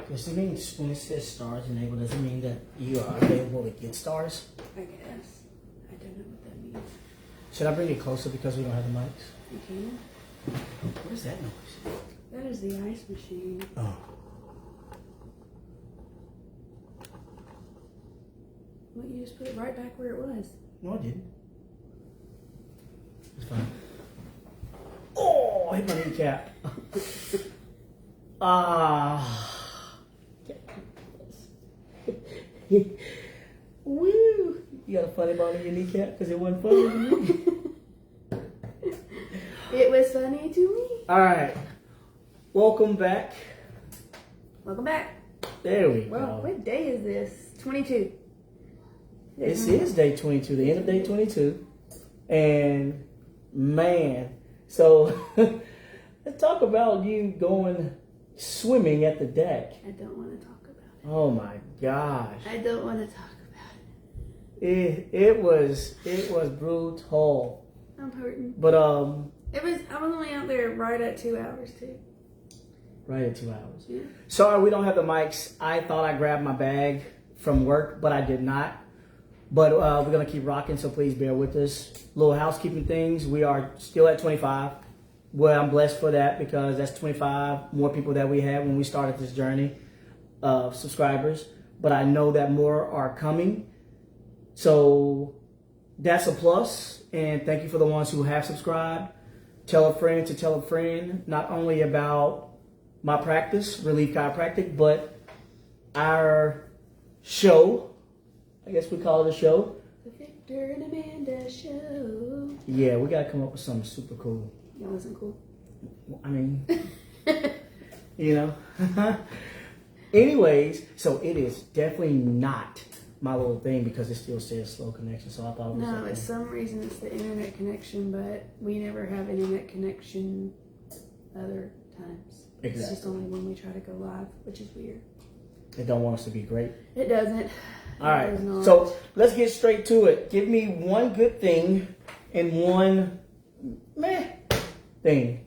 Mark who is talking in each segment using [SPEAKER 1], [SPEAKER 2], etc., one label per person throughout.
[SPEAKER 1] Does it mean when it says stars enabled, does it mean that you are available to get stars?
[SPEAKER 2] I guess. I don't know what that means.
[SPEAKER 1] Should I bring it closer because we don't have the mics?
[SPEAKER 2] You can.
[SPEAKER 1] What is that noise?
[SPEAKER 2] That is the ice machine.
[SPEAKER 1] Oh.
[SPEAKER 2] What, you just put it right back where it was?
[SPEAKER 1] No, I didn't. It's fine. Oh, I hit my kneecap. Woo! You got a funny bone in your kneecap because it wasn't funny to me.
[SPEAKER 2] It was funny to me.
[SPEAKER 1] All right. Welcome back.
[SPEAKER 2] Welcome back.
[SPEAKER 1] There we
[SPEAKER 2] Well,
[SPEAKER 1] go.
[SPEAKER 2] what day is this? 22.
[SPEAKER 1] This is day 22, the end of day 22. And man, so let's talk about you going swimming at the deck.
[SPEAKER 2] I don't want to talk about it.
[SPEAKER 1] Oh my gosh.
[SPEAKER 2] I don't want to talk about
[SPEAKER 1] It was brutal.
[SPEAKER 2] it. I'm hurting.
[SPEAKER 1] But
[SPEAKER 2] I was only out there right at 2 hours too.
[SPEAKER 1] right at 2 hours.
[SPEAKER 2] Yeah.
[SPEAKER 1] Sorry we don't have the mics. I thought I grabbed my bag from work, but I did not. But we're gonna keep rocking, so please bear with us. Little housekeeping things. We are still at 25. Well, I'm blessed for that because that's 25 more people that we had when we started this journey of subscribers. But I know that more are coming. So that's a plus. And thank you for the ones who have subscribed. Tell a friend to tell a friend, not only about my practice, Relief Chiropractic, but our show. I guess we call it a show.
[SPEAKER 2] The Victor and Amanda show.
[SPEAKER 1] Yeah, we gotta come up with something super cool.
[SPEAKER 2] That wasn't cool.
[SPEAKER 1] I mean, you know. Anyways, so it is definitely not my little thing because it still says slow connection. So I thought it was
[SPEAKER 2] No,
[SPEAKER 1] okay.
[SPEAKER 2] it's some reason it's the internet connection, but we never have internet connection other times. It's
[SPEAKER 1] Exactly.
[SPEAKER 2] just only when we try to go live, which is weird.
[SPEAKER 1] They don't want us to be great.
[SPEAKER 2] It doesn't.
[SPEAKER 1] All right,
[SPEAKER 2] It does not.
[SPEAKER 1] so let's get straight to it. Give me one good thing and one meh thing.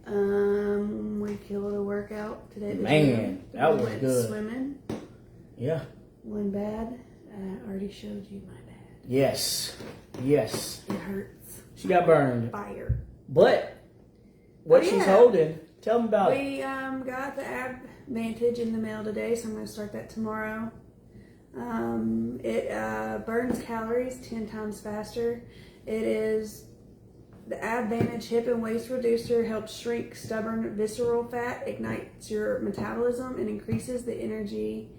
[SPEAKER 2] We killed a workout today. at the
[SPEAKER 1] Man,
[SPEAKER 2] gym.
[SPEAKER 1] that
[SPEAKER 2] We
[SPEAKER 1] was
[SPEAKER 2] went
[SPEAKER 1] good.
[SPEAKER 2] Swimming.
[SPEAKER 1] Yeah.
[SPEAKER 2] One bad. I already showed you my bad.
[SPEAKER 1] Yes. Yes.
[SPEAKER 2] It hurts.
[SPEAKER 1] She got burned.
[SPEAKER 2] Fire.
[SPEAKER 1] But what
[SPEAKER 2] Oh,
[SPEAKER 1] she's
[SPEAKER 2] yeah.
[SPEAKER 1] holding, tell them about it.
[SPEAKER 2] We got the Ab Vantage in the mail today, so I'm going to start that tomorrow. It burns calories 10 times faster. It is the Ab Vantage Hip and Waist Reducer, helps shrink stubborn visceral fat, ignites your metabolism, and increases the energy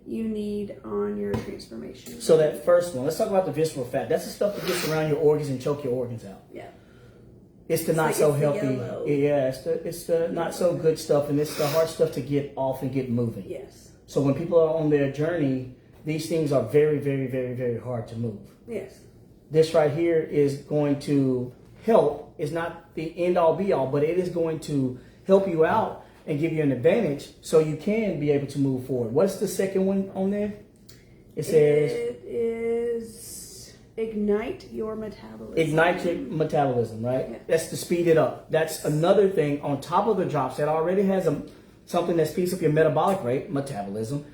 [SPEAKER 2] you need on your transformation.
[SPEAKER 1] So that first one, let's talk about the visceral fat. That's the stuff that gets around your organs and choke your organs out.
[SPEAKER 2] Yeah.
[SPEAKER 1] It's the
[SPEAKER 2] It's
[SPEAKER 1] not
[SPEAKER 2] like
[SPEAKER 1] so
[SPEAKER 2] it's the
[SPEAKER 1] healthy.
[SPEAKER 2] yellow.
[SPEAKER 1] Yeah, it's the not so good stuff, and it's the hard stuff to get off and get moving.
[SPEAKER 2] Yes.
[SPEAKER 1] So when people are on their journey, these things are very, very, very, very hard to move.
[SPEAKER 2] Yes.
[SPEAKER 1] This right here is going to help. It's not the end all be all, but it is going to help you out and give you an advantage so you can be able to move forward. What's the second one on there? It says
[SPEAKER 2] It is ignite your metabolism.
[SPEAKER 1] ignite your metabolism, right?
[SPEAKER 2] Yeah.
[SPEAKER 1] That's to speed it up. That's another thing on top of the drops that already has something that speeds up your metabolic rate, metabolism.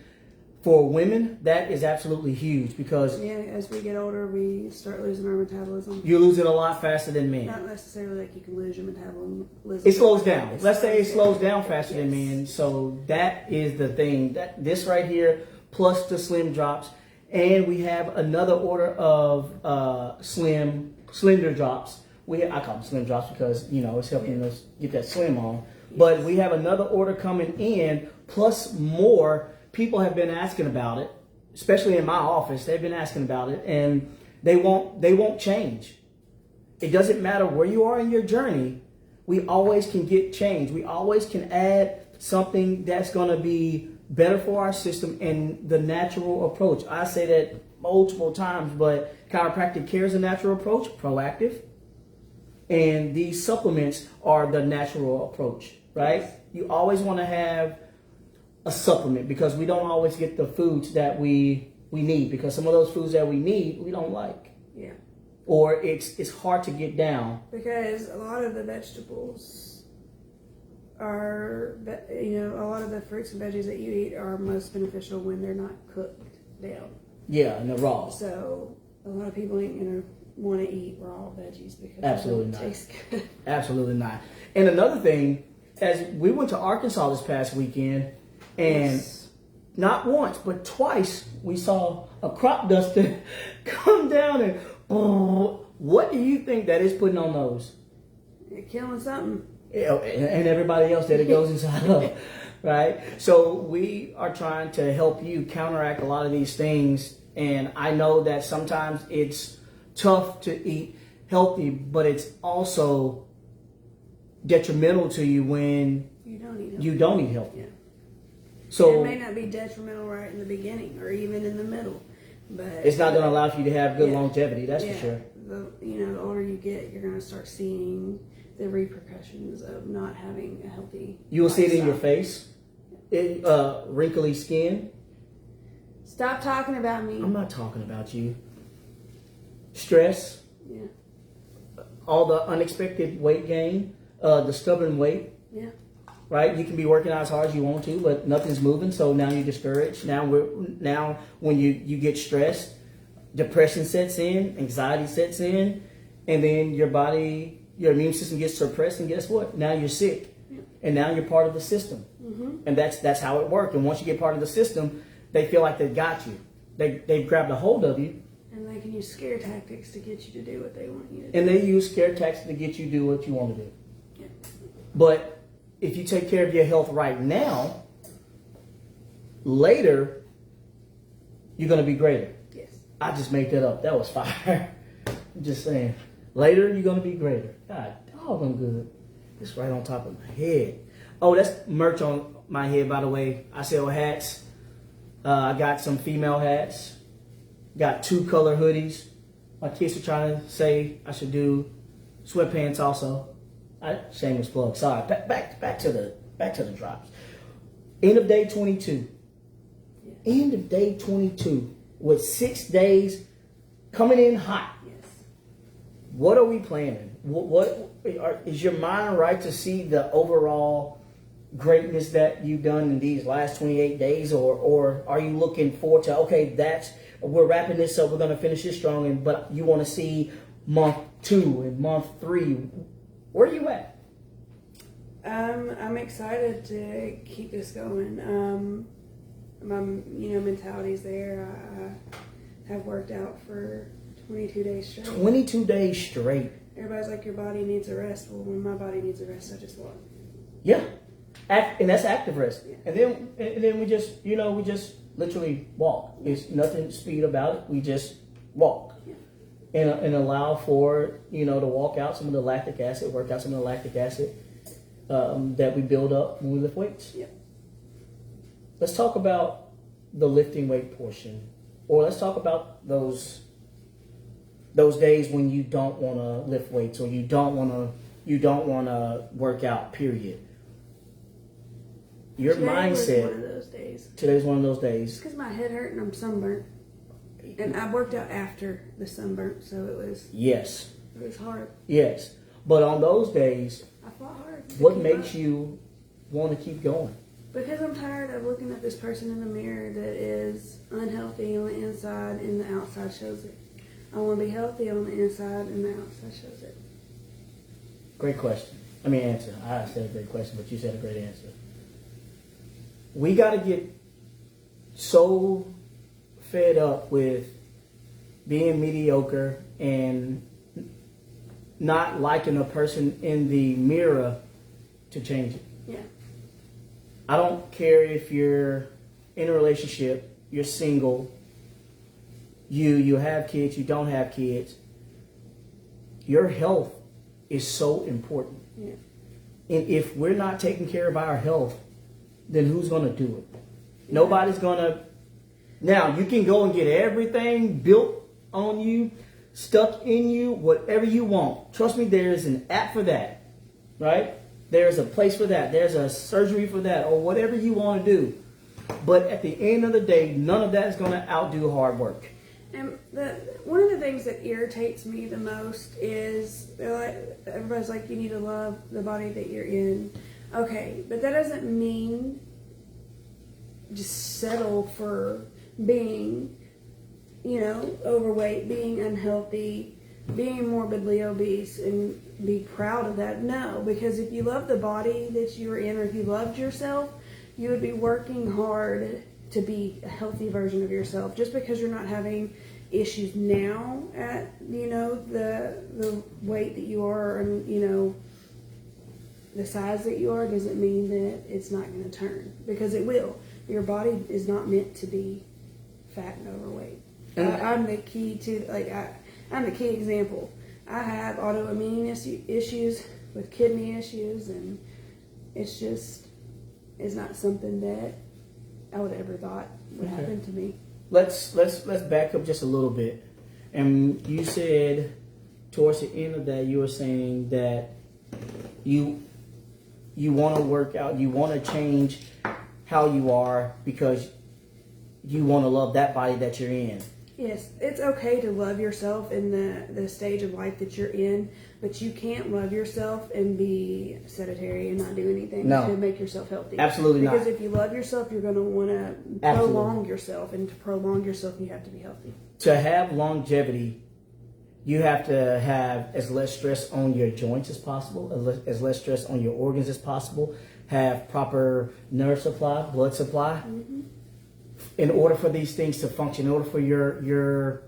[SPEAKER 1] For women, that is absolutely huge because
[SPEAKER 2] Yeah, as we get older, we start losing our metabolism.
[SPEAKER 1] you lose it a lot faster than men.
[SPEAKER 2] Not necessarily like you can lose your metabolism.
[SPEAKER 1] It slows down. Let's say it slows down
[SPEAKER 2] Yeah.
[SPEAKER 1] faster than
[SPEAKER 2] Yes.
[SPEAKER 1] men. So that is the thing. That this right here, plus the slim drops, and we have another order of slender drops. I call them slim drops because it's helping us get that slim on. But we have another order coming in, plus more. People have been asking about it, especially in my office. They've been asking about it, and they won't change. It doesn't matter where you are in your journey. We always can get change. We always can add something that's going to be better for our system and the natural approach. I say that multiple times, but chiropractic care is a natural approach, proactive. And these supplements are the natural approach, right? You always want to have a supplement because we don't always get the foods that we need because some of those foods that we need, we don't like.
[SPEAKER 2] Yeah.
[SPEAKER 1] Or it's hard to get down.
[SPEAKER 2] Because a lot of the vegetables are, a lot of the the fruits and veggies that you eat are most beneficial when they're not cooked down.
[SPEAKER 1] Yeah, and the raw.
[SPEAKER 2] So a lot of people ain't gonna want to eat raw veggies because
[SPEAKER 1] Absolutely
[SPEAKER 2] they
[SPEAKER 1] not.
[SPEAKER 2] don't taste good.
[SPEAKER 1] Absolutely not. And another thing, as we went to Arkansas this past weekend, and
[SPEAKER 2] Yes.
[SPEAKER 1] not once but twice we saw a crop duster come down and what do you think that is putting on those?
[SPEAKER 2] You're killing something.
[SPEAKER 1] And everybody else that it goes inside of, right? So we are trying to help you counteract a lot of these things. And I know that sometimes it's tough to eat healthy, but it's also detrimental to you when
[SPEAKER 2] You don't eat healthy.
[SPEAKER 1] you don't eat healthy.
[SPEAKER 2] Yeah.
[SPEAKER 1] So
[SPEAKER 2] it may not be detrimental right in the beginning or even in the middle, but
[SPEAKER 1] it's not going to allow for you to have good
[SPEAKER 2] Yeah.
[SPEAKER 1] longevity, that's
[SPEAKER 2] yeah,
[SPEAKER 1] for sure.
[SPEAKER 2] The older you get, you're going to start seeing the repercussions of not having a healthy.
[SPEAKER 1] You will see it in your
[SPEAKER 2] lifestyle.
[SPEAKER 1] face, wrinkly skin.
[SPEAKER 2] Stop talking about me.
[SPEAKER 1] I'm not talking about you. Stress,
[SPEAKER 2] Yeah.
[SPEAKER 1] all the unexpected weight gain, the stubborn weight,
[SPEAKER 2] Yeah.
[SPEAKER 1] right? You can be working out as hard as you want to, but nothing's moving, so now you're discouraged. Now when you get stressed, depression sets in, anxiety sets in, and then your immune system gets suppressed, and guess what? Now you're sick, and now you're part of the system, and that's how it works. And once you get part of the system, they feel like they've got you. They've grabbed a hold of you,
[SPEAKER 2] And they can use scare tactics to get you to do what they want you to do.
[SPEAKER 1] and they use scare tactics to get you to do what you want to do.
[SPEAKER 2] Yeah.
[SPEAKER 1] But if you take care of your health right now, later you're going to be greater.
[SPEAKER 2] Yes.
[SPEAKER 1] I just made that up. That was fire. I'm just saying. Later you're going to be greater. God, dog, I'm good. It's right on top of my head. Oh, that's merch on my head, by the way. I sell hats. I got some female hats. Got 2 color hoodies. My kids are trying to say I should do sweatpants also. Shameless plug. Sorry. Back to the drops. End of day 22. End of day 22 with 6 days coming in hot.
[SPEAKER 2] Yes.
[SPEAKER 1] What are we planning? Is your mind right to see the overall greatness that you've done in these last 28 days, or are you looking forward to, okay, we're wrapping this up, we're going to finish this strong, but you want to see month 2 and month 3? Where are you at?
[SPEAKER 2] I'm excited to keep this going. My mentality's there. I have worked out for 22 days straight.
[SPEAKER 1] 22 days straight.
[SPEAKER 2] Everybody's like, your body needs a rest. Well, when my body needs a rest, I just walk.
[SPEAKER 1] Yeah. And that's active rest.
[SPEAKER 2] Yeah.
[SPEAKER 1] And then we just literally walk. There's nothing speed about it. We just walk.
[SPEAKER 2] Yeah.
[SPEAKER 1] And allow for, to walk out some of the lactic acid, work out some of the lactic acid that we build up when we lift weights.
[SPEAKER 2] Yeah.
[SPEAKER 1] Let's talk about the lifting weight portion, or let's talk about those days when you don't want to lift weights, or you don't want to work out. Period. Your
[SPEAKER 2] Today
[SPEAKER 1] mindset.
[SPEAKER 2] was one of those days.
[SPEAKER 1] Today's one of those days.
[SPEAKER 2] It's because my head hurt and I'm sunburnt, and I worked out after the sunburnt, so it was
[SPEAKER 1] Yes.
[SPEAKER 2] hard.
[SPEAKER 1] Yes. But on those days,
[SPEAKER 2] I fought hard.
[SPEAKER 1] what makes you want to keep going?
[SPEAKER 2] Because I'm tired of looking at this person in the mirror that is unhealthy on the inside and the outside shows it. I want to be healthy on the inside and the outside shows it.
[SPEAKER 1] Great question. Answer. I said a great question, but you said a great answer. We got to get so fed up with being mediocre and not liking a person in the mirror to change it.
[SPEAKER 2] Yeah.
[SPEAKER 1] I don't care if you're in a relationship, you're single, you have kids, you don't have kids. Your health is so important.
[SPEAKER 2] Yeah.
[SPEAKER 1] And if we're not taking care of our health, then who's going to do it? Nobody's going to. Now, you can go and get everything built on you, stuck in you, whatever you want. Trust me, there's an app for that, right? There's a place for that. There's a surgery for that, or whatever you want to do. But at the end of the day, none of that is going to outdo hard work.
[SPEAKER 2] And one of the things that irritates me the most is everybody's like, you need to love the body that you're in. Okay, but that doesn't mean just settle for being, overweight, being unhealthy, being morbidly obese, and be proud of that. No, because if you love the body that you're in, or if you loved yourself, you would be working hard to be a healthy version of yourself. Just because you're not having issues now at the weight that you are, and the size that you are, doesn't mean that it's not going to turn, because it will. Your body is not meant to be fat and overweight. I'm the key to I'm the key example. I have autoimmune issues with kidney issues, and it's not something that I would ever thought would happen to me.
[SPEAKER 1] Let's back up just a little bit. And you said towards the end of that, you were saying that you want to work out, you want to change how you are because you want to love that body that you're in.
[SPEAKER 2] Yes, it's okay to love yourself in the stage of life that you're in, but you can't love yourself and be sedentary and not do anything to make yourself healthy.
[SPEAKER 1] Absolutely not.
[SPEAKER 2] Because if you love yourself, you're going to want to prolong yourself, and to prolong yourself, you have to be healthy.
[SPEAKER 1] To have longevity, you have to have as less stress on your joints as possible, as less stress on your organs as possible, have proper nerve supply, blood supply. Mm-hmm. In order for these things to function, in order for your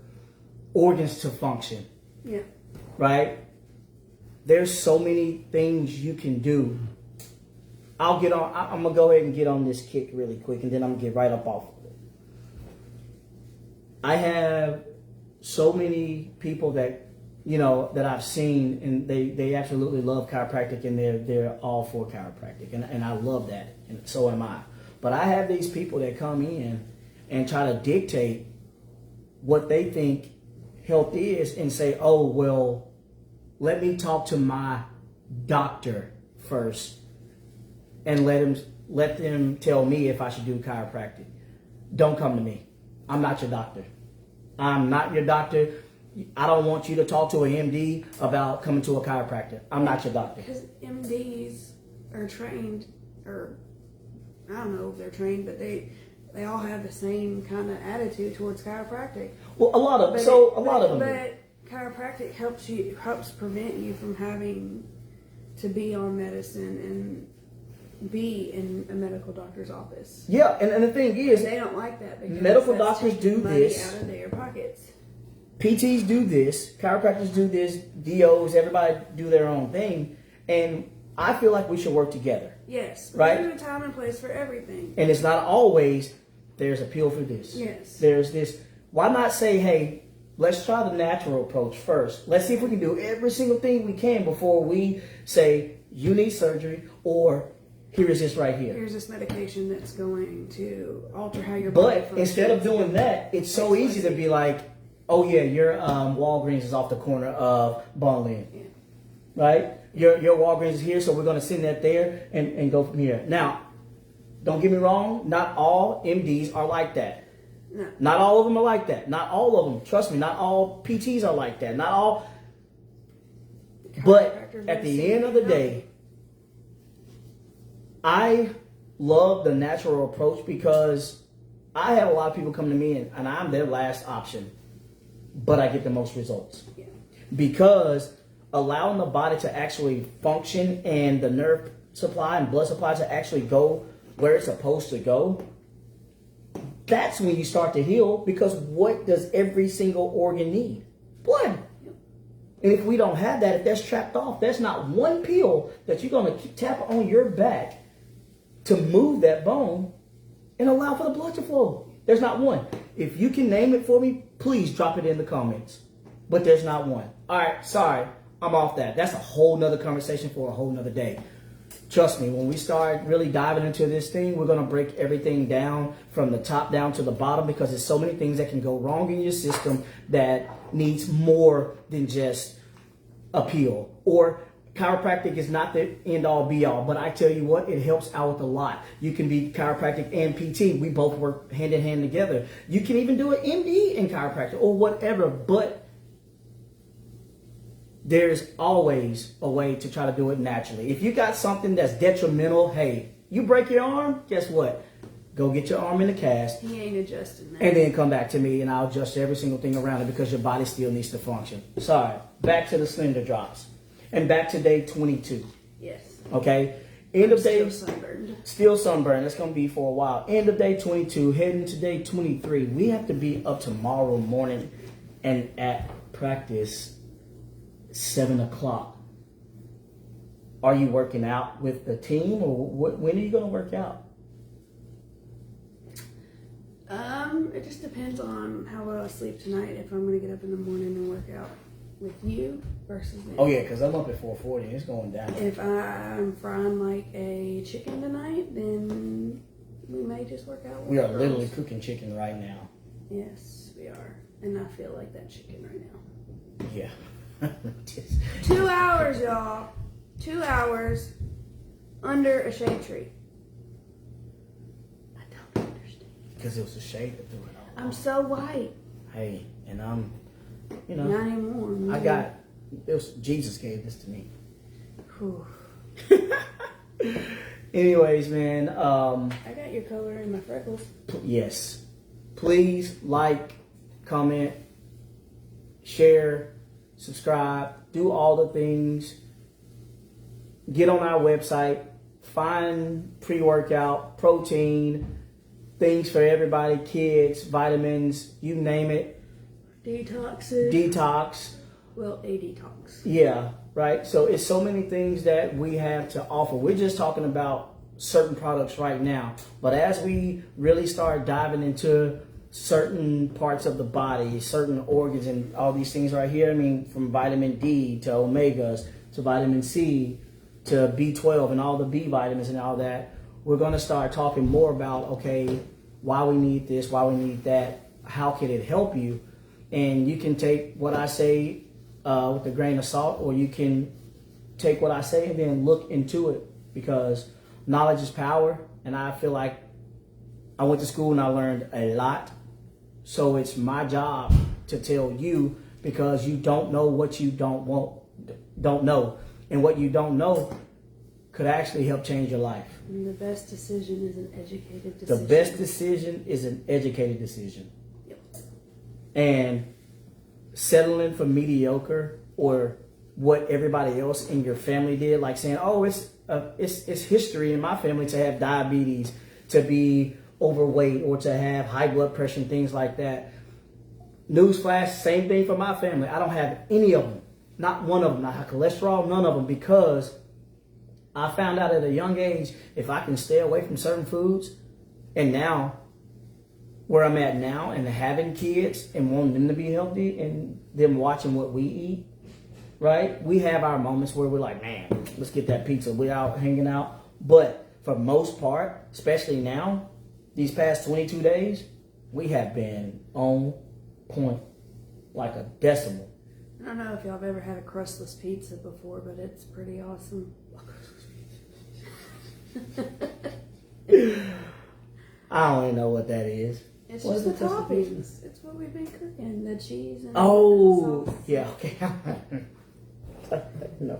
[SPEAKER 1] organs to function.
[SPEAKER 2] Yeah.
[SPEAKER 1] Right? There's so many things you can do. I'm going to go ahead and get on this kick really quick, and then I'm going to get right up off of it. I have so many people that, that I've seen, and they absolutely love chiropractic, and they're all for chiropractic. And I love that, and so am I. But I have these people that come in and try to dictate what they think health is and say, oh, well, let me talk to my doctor first and let them tell me if I should do chiropractic. Don't come to me. I'm not your doctor. I'm not your doctor. I don't want you to talk to an MD about coming to a chiropractor. I'm not your doctor.
[SPEAKER 2] Because MDs are trained, or I don't know if they're trained, but they all have the same kind of attitude towards chiropractic.
[SPEAKER 1] Well, a lot of them.
[SPEAKER 2] But chiropractic helps prevent you from having to be on medicine and be in a medical doctor's office.
[SPEAKER 1] Yeah, and the thing is,
[SPEAKER 2] and they don't like that because
[SPEAKER 1] medical doctors do
[SPEAKER 2] money
[SPEAKER 1] this
[SPEAKER 2] out of their pockets.
[SPEAKER 1] PTs do this, chiropractors do this, DOs, everybody do their own thing, and I feel like we should work together.
[SPEAKER 2] Yes,
[SPEAKER 1] right.
[SPEAKER 2] There's a time and place for everything,
[SPEAKER 1] and it's not always there's a pill for this.
[SPEAKER 2] Yes,
[SPEAKER 1] there's this. Why not say, hey, let's try the natural approach first. Let's see if we can do every single thing we can before we say you need surgery, or here is this right here.
[SPEAKER 2] Here's this medication that's going to alter how your body functions.
[SPEAKER 1] But instead of doing that, it's so easy to be like, oh yeah, your Walgreens is off the corner of Ball Inn. Yeah. Right? Your Walgreens is here, so we're going to send that there and go from here. Now, don't get me wrong, not all MDs are like that.
[SPEAKER 2] No.
[SPEAKER 1] Not all of them are like that. Not all of them. Trust me, not all PTs are like that. Not all. But at the end of the day, I love the natural approach because I have a lot of people come to me and I'm their last option, but I get the most results.
[SPEAKER 2] Yeah.
[SPEAKER 1] Because allowing the body to actually function and the nerve supply and blood supply to actually go where it's supposed to go, that's when you start to heal, because what does every single organ need? Blood. Yep. And if we don't have that, if that's trapped off, there's not one pill that you're going to tap on your back to move that bone and allow for the blood to flow. There's not one. If you can name it for me, please drop it in the comments. But there's not one. All right, sorry, I'm off that. That's a whole nother conversation for a whole nother day. Trust me, when we start really diving into this thing, we're going to break everything down from the top down to the bottom, because there's so many things that can go wrong in your system that needs more than just a pill. Or chiropractic is not the end all be all, but I tell you what, it helps out with a lot. You can be chiropractic and PT. We both work hand in hand together. You can even do an MD in chiropractic or whatever, but there's always a way to try to do it naturally. If you got something that's detrimental, hey, you break your arm, guess what? Go get your arm in the cast.
[SPEAKER 2] He ain't adjusting that.
[SPEAKER 1] And then come back to me and I'll adjust every single thing around it because your body still needs to function. Sorry. Back to the slender drops. And back to day 22.
[SPEAKER 2] Yes.
[SPEAKER 1] Okay? End of day.
[SPEAKER 2] Still sunburned.
[SPEAKER 1] Still sunburned. That's going to be for a while. End of day 22. Heading to day 23. We have to be up tomorrow morning and at practice 7 o'clock. Are you working out with the team or when are you going to work out?
[SPEAKER 2] It just depends on how well I sleep tonight. If I'm going to get up in the morning and work out with you versus them.
[SPEAKER 1] Oh yeah, because I'm up at 4:40 and it's going down.
[SPEAKER 2] If I'm frying like a chicken tonight, then we may just work out with
[SPEAKER 1] We are
[SPEAKER 2] girls.
[SPEAKER 1] literally cooking chicken right now.
[SPEAKER 2] Yes, we are. And I feel like that chicken right now.
[SPEAKER 1] Yeah.
[SPEAKER 2] 2 hours, y'all. 2 hours under a shade tree. I don't understand.
[SPEAKER 1] Because it was a shade that threw it on.
[SPEAKER 2] I'm so white.
[SPEAKER 1] Hey, and I'm, you know,
[SPEAKER 2] Not anymore.
[SPEAKER 1] I got, it was, Jesus gave this to me.
[SPEAKER 2] Whew.
[SPEAKER 1] Anyways, man,
[SPEAKER 2] I got your color and my freckles.
[SPEAKER 1] yes. Please like, comment, share, subscribe, do all the things. Get on our website, find pre-workout, protein, things for everybody, kids, vitamins, you name it.
[SPEAKER 2] Detoxes.
[SPEAKER 1] Detox.
[SPEAKER 2] Well, a detox.
[SPEAKER 1] Yeah, right. So it's so many things that we have to offer. We're just talking about certain products right now. But as we really start diving into certain parts of the body, certain organs and all these things right here, I mean, from vitamin D to omegas to vitamin C to B12 and all the B vitamins and all that, we're going to start talking more about, okay, why we need this, why we need that, how can it help you? And you can take what I say with a grain of salt, or you can take what I say and then look into it, because knowledge is power. And I feel like I went to school and I learned a lot. So it's my job to tell you, because you don't know what you don't know. And what you don't know could actually help change your life.
[SPEAKER 2] And the best decision is an educated decision.
[SPEAKER 1] The best decision is an educated decision.
[SPEAKER 2] Yep.
[SPEAKER 1] And settling for mediocre or what everybody else in your family did, like saying, "Oh, it's history in my family to have diabetes, to be overweight, or to have high blood pressure and things like that." Newsflash, same thing for my family. I don't have any of them. Not one of them. I have cholesterol, none of them, because I found out at a young age, if I can stay away from certain foods, and now, where I'm at now, and having kids and wanting them to be healthy and them watching what we eat, right? We have our moments where we're like, man, let's get that pizza. We're out hanging out. But for most part, especially now, these past 22 days, we have been on point, like a decimal.
[SPEAKER 2] I don't know if y'all have ever had a crustless pizza before, but it's pretty awesome.
[SPEAKER 1] I don't even know what that is.
[SPEAKER 2] It's
[SPEAKER 1] What
[SPEAKER 2] just the
[SPEAKER 1] is a crustless pizza?
[SPEAKER 2] toppings. It's what we've been cooking. The cheese and
[SPEAKER 1] Oh,
[SPEAKER 2] the sauce.
[SPEAKER 1] yeah, okay. No.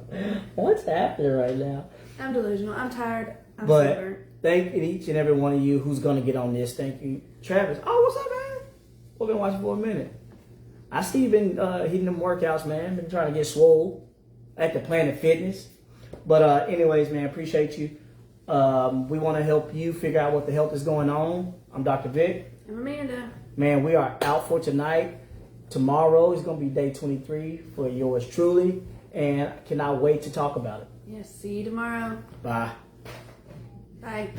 [SPEAKER 1] What's happening right now?
[SPEAKER 2] I'm delusional. I'm tired. I'm
[SPEAKER 1] But
[SPEAKER 2] stubborn.
[SPEAKER 1] thank each and every one of you who's going to get on this. Thank you, Travis. Oh, what's up, man? We've been watching for a minute. I see you been hitting them workouts, man. Been trying to get swole at the Planet Fitness. But anyways, man, appreciate you. We want to help you figure out what the health is going on. I'm Dr. Vic.
[SPEAKER 2] I'm Amanda.
[SPEAKER 1] Man, we are out for tonight. Tomorrow is going to be day 23 for yours truly. And I cannot wait to talk about it.
[SPEAKER 2] Yes, see you tomorrow.
[SPEAKER 1] Bye.
[SPEAKER 2] Bye.